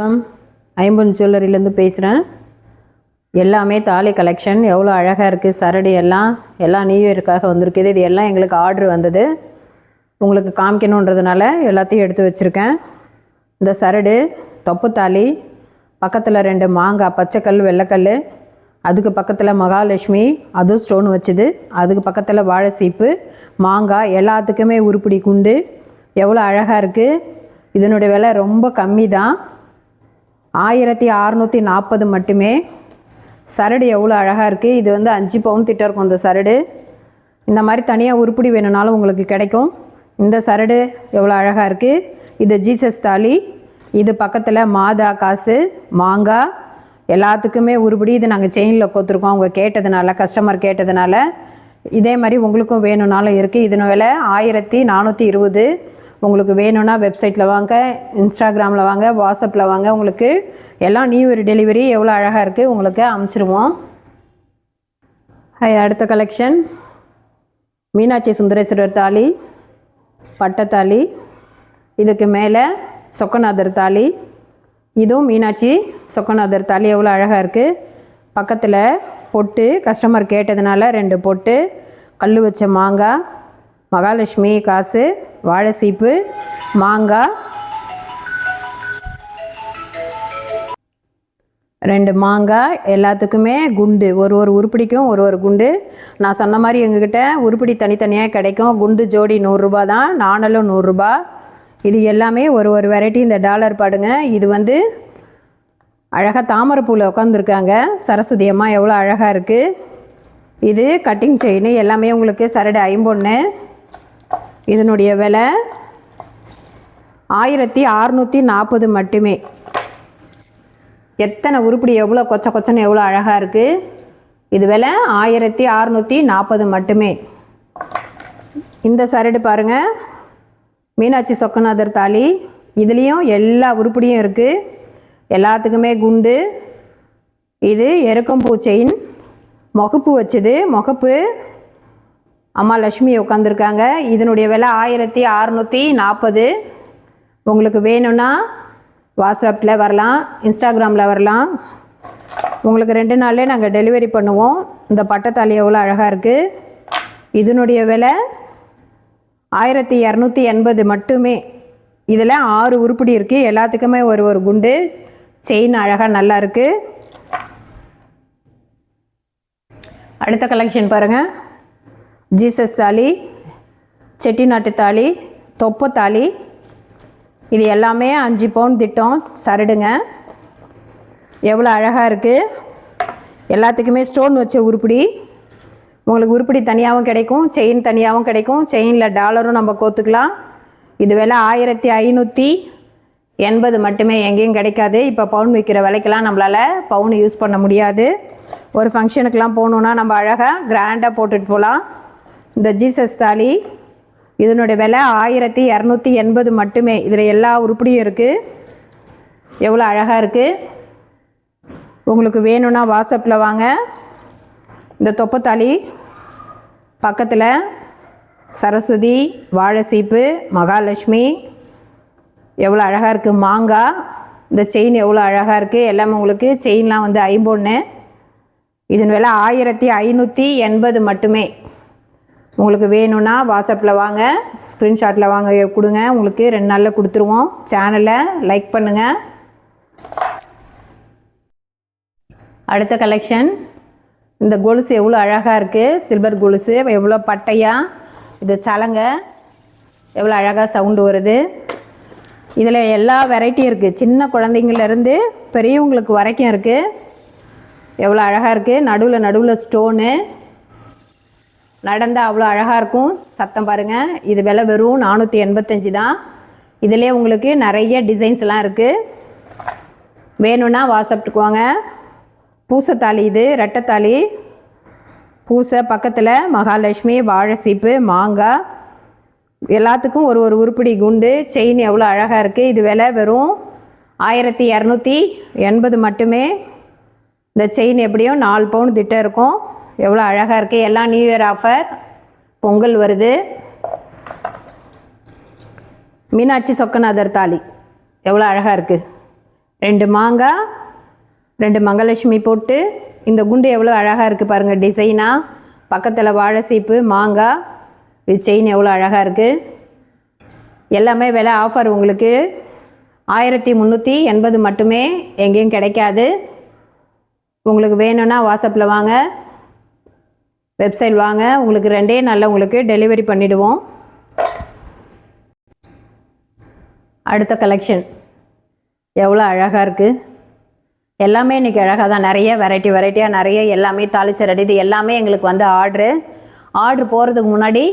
வணக்கம். ஐம்பொன் ஜுவல்லரியிலேருந்து பேசுகிறேன். எல்லாமே தாலி கலெக்ஷன் எவ்வளோ அழகாக இருக்குது. சரடு எல்லாம் நியூ இயருக்காக வந்திருக்குது. இது எல்லாம் எங்களுக்கு ஆர்டர் வந்தது, உங்களுக்கு காமிக்கணுன்றதுனால எல்லாத்தையும் எடுத்து வச்சுருக்கேன். இந்த சரடு தொப்பு தாலி, பக்கத்தில் 2 மாங்காய், பச்சைக்கல் வெள்ளைக்கல், அதுக்கு பக்கத்தில் மகாலட்சுமி அதுவும் ஸ்டோன் வச்சுது, அதுக்கு பக்கத்தில் வாழை சீப்பு, மாங்காய், எல்லாத்துக்குமே உருப்படி குண்டு. எவ்வளோ அழகாக இருக்குது. இதனுடைய விலை ரொம்ப கம்மி தான், 1640 மட்டுமே. சரடு எவ்வளோ அழகாக இருக்குது. இது 5 பவுன் திட்ட இருக்கும் இந்த சரடு. இந்த மாதிரி தனியாக உருப்படி வேணும்னாலும் உங்களுக்கு கிடைக்கும். இந்த சரடு எவ்வளோ அழகாக இருக்குது. இது ஜீசஸ் தாலி, இது பக்கத்தில் மாதா காசு, மாங்காய், எல்லாத்துக்குமே உருப்படி. இது நாங்கள் செயினில் கோத்துருக்கோம், அவங்க கேட்டதுனால, கஸ்டமர் கேட்டதுனால. இதே மாதிரி உங்களுக்கும் வேணும்னாலும் இருக்குது. இதன் விலை 1420. உங்களுக்கு வேணும்னா வெப்சைட்டில் வாங்க, இன்ஸ்டாகிராமில் வாங்க, வாட்ஸ்அப்பில் வாங்க. உங்களுக்கு எல்லாம் நியூ இயர் டெலிவரி எவ்வளோ அழகாக இருக்குது உங்களுக்கு அனுப்பிச்சிடுவோம். அடுத்த கலெக்ஷன் மீனாட்சி சுந்தரேஸ்வரர் தாலி, பட்டத்தாலி, இதுக்கு மேலே சொக்கநாதர் தாலி. இதுவும் மீனாட்சி சொக்கநாதர் தாலி எவ்வளோ அழகாக இருக்குது. பக்கத்தில் பொட்டு, கஸ்டமர் கேட்டதுனால 2 பொட்டு, கல் வச்ச மாங்காய், மகாலட்சுமி காசு, வாழை சீப்பு, மாங்காய், 2 மாங்காய், எல்லாத்துக்குமே குண்டு. ஒரு உருப்படிக்கும் ஒரு குண்டு. நான் சொன்ன மாதிரி எங்ககிட்ட உருப்படி தனித்தனியாக கிடைக்கும். குண்டு ஜோடி 100 ரூபா தான், நாணலும் 100 ரூபா. இது எல்லாமே ஒரு வெரைட்டி. இந்த டாலர் பாடுங்க. இது அழகாக தாமரைப்பூவில் உட்காந்துருக்காங்க சரஸ்வதி அம்மா, எவ்வளோ அழகாக இருக்குது. இது கட்டிங் செயின், எல்லாமே உங்களுக்கு சரடு 50. இதனுடைய விலை 1640 மட்டுமே. எத்தனை உருப்படி, எவ்வளோ கொச்சன்னு எவ்வளோ அழகாக இருக்குது. இது விலை 1640 மட்டுமே. இந்த சரடு பாருங்கள், மீனாட்சி சொக்கநாதர் தாலி. இதுலேயும் எல்லா உருப்படியும் இருக்குது, எல்லாத்துக்குமே குண்டு. இது எருக்கம்பூ செயின், முகப்பு வச்சது, முகப்பு அம்மா லக்ஷ்மி உட்காந்துருக்காங்க. இதனுடைய விலை 1640. உங்களுக்கு வேணும்னா வாட்ஸ்அப்பில் வரலாம், இன்ஸ்டாகிராமில் வரலாம். உங்களுக்கு 2 நாள்லேயே நாங்கள் டெலிவரி பண்ணுவோம். இந்த பட்டத்தாலி எவ்வளோ அழகாக இருக்குது. இதனுடைய விலை 1280 மட்டுமே. இதில் 6 உருப்படி இருக்குது, எல்லாத்துக்குமே ஒரு குண்டு. செயின் அழகாக நல்லா இருக்குது. அடுத்த கலெக்ஷன் பாருங்கள். ஜீசஸ் தாலி, செட்டிநாட்டு தாலி, தொப்பு தாலி. இது எல்லாமே 5 பவுன் திட்டம் சரடுங்க. எவ்வளோ அழகாக இருக்குது. எல்லாத்துக்குமே ஸ்டோன் வச்ச உருப்படி. உங்களுக்கு உருப்படி தனியாகவும் கிடைக்கும், செயின் தனியாகவும் கிடைக்கும். செயினில் டாலரும் நம்ம கோத்துக்கலாம். இது விலை 1580 மட்டுமே. எங்கேயும் கிடைக்காது. இப்போ பவுன் விற்கிற விலைக்கெல்லாம் நம்மளால் பவுன் யூஸ் பண்ண முடியாது. ஒரு ஃபங்க்ஷனுக்கெலாம் போகணுன்னா நம்ம அழகாக கிராண்டாக போட்டுட்டு போகலாம். இந்த ஜீசஸ் தாலி, இதனுடைய விலை 1280 மட்டுமே. இதில் எல்லா உருப்படியும் இருக்குது. எவ்வளோ அழகாக இருக்குது. உங்களுக்கு வேணும்னா வாட்ஸ்அப்பில் வாங்க. இந்த தொப்பத்தாலி பக்கத்தில் சரஸ்வதி, வாழை சீப்பு, மகாலட்சுமி, எவ்வளோ அழகாக இருக்குது. மாங்காய், இந்த செயின் எவ்வளோ அழகாக இருக்குது. எல்லாமே உங்களுக்கு செயின்லாம் 50. இதன் விலை 1580 மட்டுமே. உங்களுக்கு வேணும்னா வாட்ஸ்அப்பில் வாங்க, ஸ்க்ரீன்ஷாட்டில் வாங்க கொடுங்க. உங்களுக்கு 2 நாளில் கொடுத்துருவோம். சேனலை லைக் பண்ணுங்கள். அடுத்த கலெக்ஷன், இந்த கொலுசு எவ்வளோ அழகாக இருக்குது. சில்வர் கொலுசு எவ்வளோ பட்டையாக. இது சலங்க எவ்வளோ அழகாக சவுண்டு வருது. இதில் எல்லா வெரைட்டியும் இருக்குது, சின்ன குழந்தைங்கள்லேருந்து பெரியவங்களுக்கு வரைக்கும் இருக்குது. எவ்வளோ அழகாக இருக்குது. நடுவில் ஸ்டோனு நடந்தால் அவ்வளோ அழகாக இருக்கும். சத்தம் பாருங்கள். இது விலை வெறும் 485 தான். இதிலே உங்களுக்கு நிறைய டிசைன்ஸ்லாம் இருக்குது. வேணும்னா வாட்ஸ்அப்புக்கு வாங்க. பூசத்தாலி, இது ரெட்டைத்தாலி. பூசை பக்கத்தில் மகாலட்சுமி, வாழை சீப்பு, மாங்காய், எல்லாத்துக்கும் ஒரு உருப்படி குண்டு. செயின் எவ்வளோ அழகாக இருக்குது. இது விலை வெறும் 1280 மட்டுமே. இந்த செயின் எப்படியும் 4 பவுன் திட்டம் இருக்கும். எவ்வளோ அழகாக இருக்குது. எல்லாம் நியூ இயர் ஆஃபர், பொங்கல் வருது. மீனாட்சி சொக்கநாதர் தாலி எவ்வளோ அழகாக இருக்குது. 2 மாங்காய், 2 மகாலட்சுமி போட்டு இந்த குண்டு எவ்வளோ அழகாக இருக்குது பாருங்கள். டிசைனாக பக்கத்தில் வாழை சீப்பு, மாங்காய், இது செயின் எவ்வளோ அழகாக இருக்குது. எல்லாமே விலை ஆஃபர் உங்களுக்கு 1380 மட்டுமே, எங்கேயும் கிடைக்காது. உங்களுக்கு வேணும்னா வாட்ஸ்அப்பில் வாங்க, வெப்சைட் வாங்க, உங்களுக்கு 2 நாளில் உங்களுக்கு டெலிவரி பண்ணிவிடுவோம். அடுத்த கலெக்ஷன் எவ்வளோ அழகாக இருக்குது. எல்லாமே இன்றைக்கி அழகாக தான், நிறைய வெரைட்டியாக நிறைய எல்லாமே தாளிச்சரடி. இது எல்லாமே எங்களுக்கு வந்து ஆர்ட்ரு போகிறதுக்கு முன்னாடி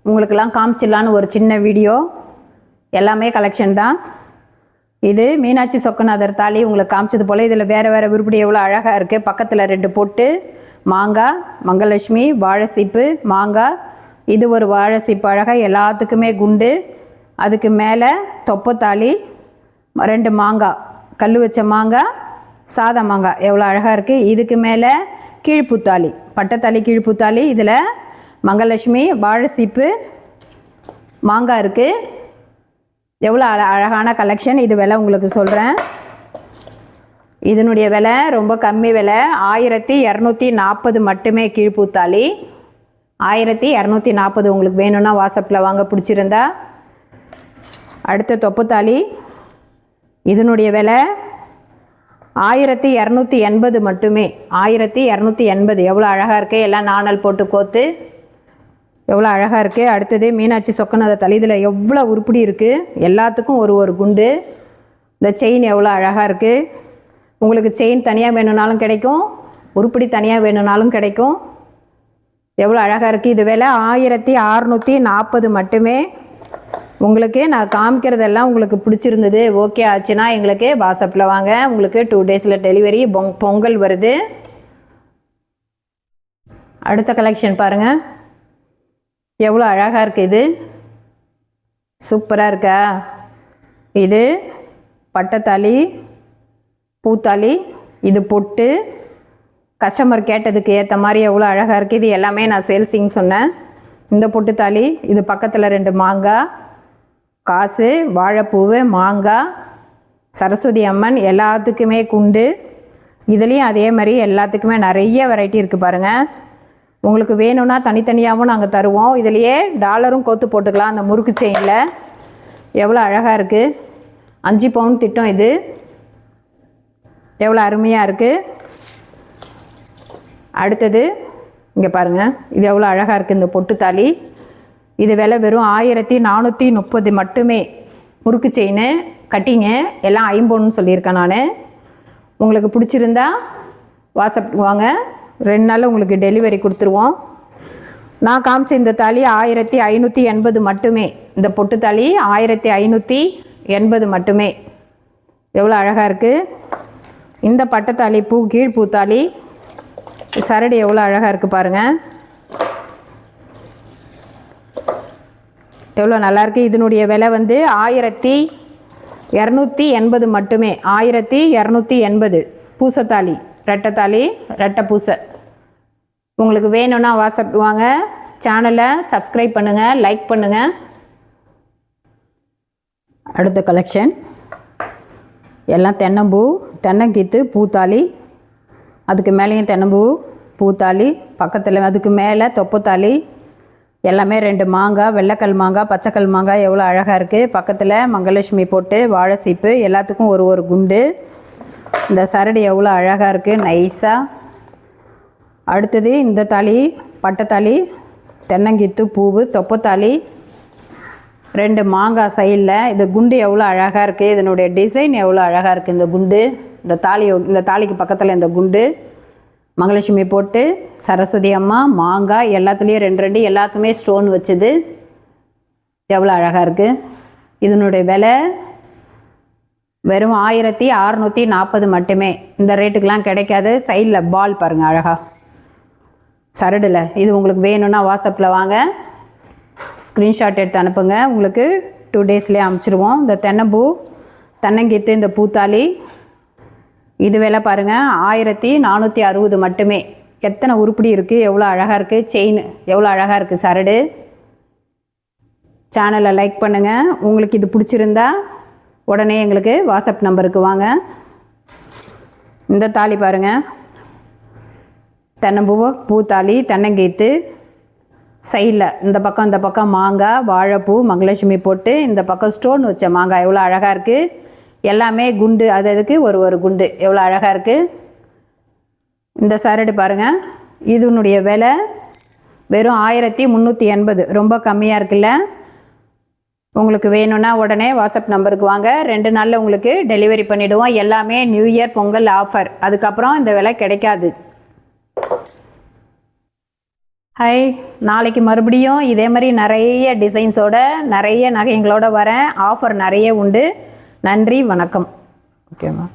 உங்களுக்கெல்லாம் காமிச்சிடலான்னு ஒரு சின்ன வீடியோ. எல்லாமே கலெக்ஷன் தான். இது மீனாட்சி சொக்கநாதர் தாலி உங்களுக்கு காமிச்சது போல் இதில் வேறு உருப்படி எவ்வளோ அழகாக இருக்குது. பக்கத்தில் 2 பொட்டு, மாங்காய், மகாலட்சுமி, வாழைசீப்பு, மாங்காய், இது ஒரு வாழைசீப்பு அழகாக எல்லாத்துக்குமே குண்டு. அதுக்கு மேலே தொப்பத்தாலி, 2 மாங்காய், கல் வச்ச மாங்காய், சாதா மாங்காய் எவ்வளோ அழகாக இருக்குது. இதுக்கு மேலே கீழ்பூத்தாலி, பட்டத்தாலி, கீழ்பூத்தாலி, இதில் மகாலட்சுமி, வாழைசீப்பு, மாங்காய் இருக்குது. எவ்வளோ அழகான கலெக்ஷன். இது விலை உங்களுக்கு சொல்கிறேன். இதனுடைய விலை ரொம்ப கம்மி விலை, 1240 மட்டுமே. கீழ்பூத்தாலி 1240. உங்களுக்கு வேணும்னா வாட்ஸ்அப்பில் வாங்க பிடிச்சிருந்தா. அடுத்த தொப்புத்தாலி, இதனுடைய விலை 1280 மட்டுமே. 1280 எவ்வளோ அழகாக இருக்குது. எல்லாம் நாணல் போட்டு கோத்து எவ்வளோ அழகாக இருக்குது. அடுத்தது மீனாட்சி சொக்கநாதர் தாலி. இதில் எவ்வளோ உருப்படி இருக்குது. எல்லாத்துக்கும் ஒரு குண்டு. இந்த செயின் எவ்வளோ அழகாக இருக்குது. உங்களுக்கு செயின் தனியாக வேணும்னாலும் கிடைக்கும், உருப்படி தனியாக வேணும்னாலும் கிடைக்கும். எவ்வளோ அழகாக இருக்குது. இது விலை 1640 மட்டுமே. உங்களுக்கு நான் காமிக்கிறதெல்லாம் உங்களுக்கு பிடிச்சிருந்தது, ஓகே ஆச்சுன்னா எங்களுக்கு வாட்ஸ்அப்பில் வாங்க. உங்களுக்கு 2 டேஸில் டெலிவரி. பொங்கல் வருது. அடுத்த கலெக்ஷன் பாருங்கள், எவ்வளோ அழகாக இருக்குது. இது சூப்பராக இருக்கா. இது பட்டத்தாலி, பூத்தாலி, இது பொட்டு. கஸ்டமர் கேட்டதுக்கு ஏற்ற மாதிரி எவ்வளோ அழகாக இருக்குது. இது எல்லாமே நான் சேல்ஸிங் சொன்னேன். இந்த பொட்டு தாலி, இது பக்கத்தில் 2 மாங்காய், காசு, வாழைப்பூவு, மாங்காய், சரஸ்வதி அம்மன், எல்லாத்துக்குமே குண்டு. இதுலேயும் அதே மாதிரி எல்லாத்துக்குமே நிறைய வெரைட்டி இருக்குது பாருங்கள். உங்களுக்கு வேணும்னா தனித்தனியாகவும் நாங்கள் தருவோம். இதுலேயே டாலரும் கோத்து போட்டுக்கலாம். அந்த முறுக்கு செயினில் எவ்வளோ அழகாக இருக்குது. 5 பவுன் திட்டம். இது எவ்வளோ அருமையாக இருக்குது. அடுத்தது இங்கே பாருங்கள், இது எவ்வளோ அழகாக இருக்குது. இந்த பொட்டு தாலி, இது விலை வெறும் 1430 மட்டுமே. முறுக்கு செயின், கட்டிங்கு எல்லாம் 5 பவுன்னு சொல்லியிருக்கேன் நான். உங்களுக்கு பிடிச்சிருந்தா வாட்ஸ்அப் வாங்க, 2 நாளில் உங்களுக்கு டெலிவரி கொடுத்துருவோம். நான் காமிச்ச இந்த தாலி 1580 மட்டுமே. இந்த பொட்டு தாலி 1580 மட்டுமே. எவ்வளோ அழகாக இருக்குது. இந்த பட்டத்தாலி, கீழ் பூத்தாலி, சரடு எவ்வளோ அழகாக இருக்குது பாருங்கள். எவ்வளோ நல்லாயிருக்கு. இதனுடைய விலை வந்து 1280 மட்டுமே. 1280. பூசத்தாலி, ரெட்டைத்தாலி, ரெட்டை பூசை. உங்களுக்கு வேணும்னா வாட்ஸ்அப் வாங்க, சேனலை சப்ஸ்கிரைப் பண்ணுங்கள், லைக் பண்ணுங்கள். அடுத்த கலெக்ஷன் எல்லாம் தென்னம்பூ, தென்னங்கீத்து, பூத்தாலி, அதுக்கு மேலேயும் தென்னம்பூ, பூத்தாலி, பக்கத்தில் அதுக்கு மேலே தொப்பத்தாலி, எல்லாமே 2 மாங்காய், வெள்ளைக்கல் மாங்காய், பச்சைக்கல் மாங்காய் எவ்வளோ அழகாக இருக்குது. பக்கத்தில் மகாலட்சுமி போட்டு வாழைசீப்பு, எல்லாத்துக்கும் ஒரு குண்டு. இந்த சரடு எவ்வளோ அழகாக இருக்குது, நைஸாக. அடுத்தது இந்த தாலி, பட்டத்தாலி, தென்னங்கீத்து, பூவு, தொப்பத்தாலி, 2 மாங்காய் சைடில். இது குண்டு எவ்வளோ அழகாக இருக்குது. இதனுடைய டிசைன் எவ்வளோ அழகாக இருக்குது. இந்த குண்டு, இந்த தாலிக்கு பக்கத்தில் இந்த குண்டு, மகாலட்சுமி போட்டு, சரஸ்வதி அம்மா, மாங்காய், எல்லாத்துலேயும் 2 எல்லாத்துக்குமே ஸ்டோன் வச்சுது. எவ்வளோ அழகாக இருக்குது. இதனுடைய விலை வெறும் 1640 மட்டுமே. இந்த ரேட்டுக்கெலாம் கிடைக்காது. சைடில் பால் பாருங்கள் அழகாக சரடில். இது உங்களுக்கு வேணும்னா வாட்ஸ்அப்பில் வாங்க, ஸ்க்ரீன்ஷாட் எடுத்து அனுப்புங்க. உங்களுக்கு 2 டேஸ்லேயே அனுப்பிச்சிடுவோம். இந்த தென்னம்பூ, தென்னங்கீத்து, இந்த பூத்தாலி, இது விலை பாருங்கள் 1460 மட்டுமே. எத்தனை உருப்படி இருக்குது, எவ்வளோ அழகாக இருக்குது. செயின் எவ்வளோ அழகாக இருக்குது. சரடு. சேனலை லைக் பண்ணுங்கள். உங்களுக்கு இது பிடிச்சிருந்தா உடனே எங்களுக்கு வாட்ஸ்அப் நம்பருக்கு வாங்க. இந்த தாலி பாருங்கள், தென்னம்பூ பூத்தாலி, தென்னங்கீத்து, சைடில் இந்த பக்கம் மாங்காய், வாழைப்பூ, மங்களலட்சுமி போட்டு இந்த பக்கம் ஸ்டோன் வச்ச மாங்காய் எவ்வளோ அழகாக இருக்குது. எல்லாமே குண்டு, அதுக்கு ஒரு குண்டு எவ்வளோ அழகாக இருக்குது. இந்த சரடு பாருங்கள், இதனுடைய விலை வெறும் 1380, ரொம்ப கம்மியாக இருக்குல்ல. உங்களுக்கு வேணும்னா உடனே வாட்ஸ்அப் நம்பருக்கு வாங்க, 2 நாளில் உங்களுக்கு டெலிவரி பண்ணிவிடுவோம். எல்லாமே நியூ இயர் பொங்கல் ஆஃபர், அதுக்கப்புறம் இந்த விலை கிடைக்காது. ஹாய், நாளைக்கு மறுபடியும் இதே மாதிரி நிறைய டிசைன்ஸோட நிறைய நகைங்களோட வரேன். ஆஃபர் நிறைய உண்டு. நன்றி, வணக்கம். ஓகேம்மா.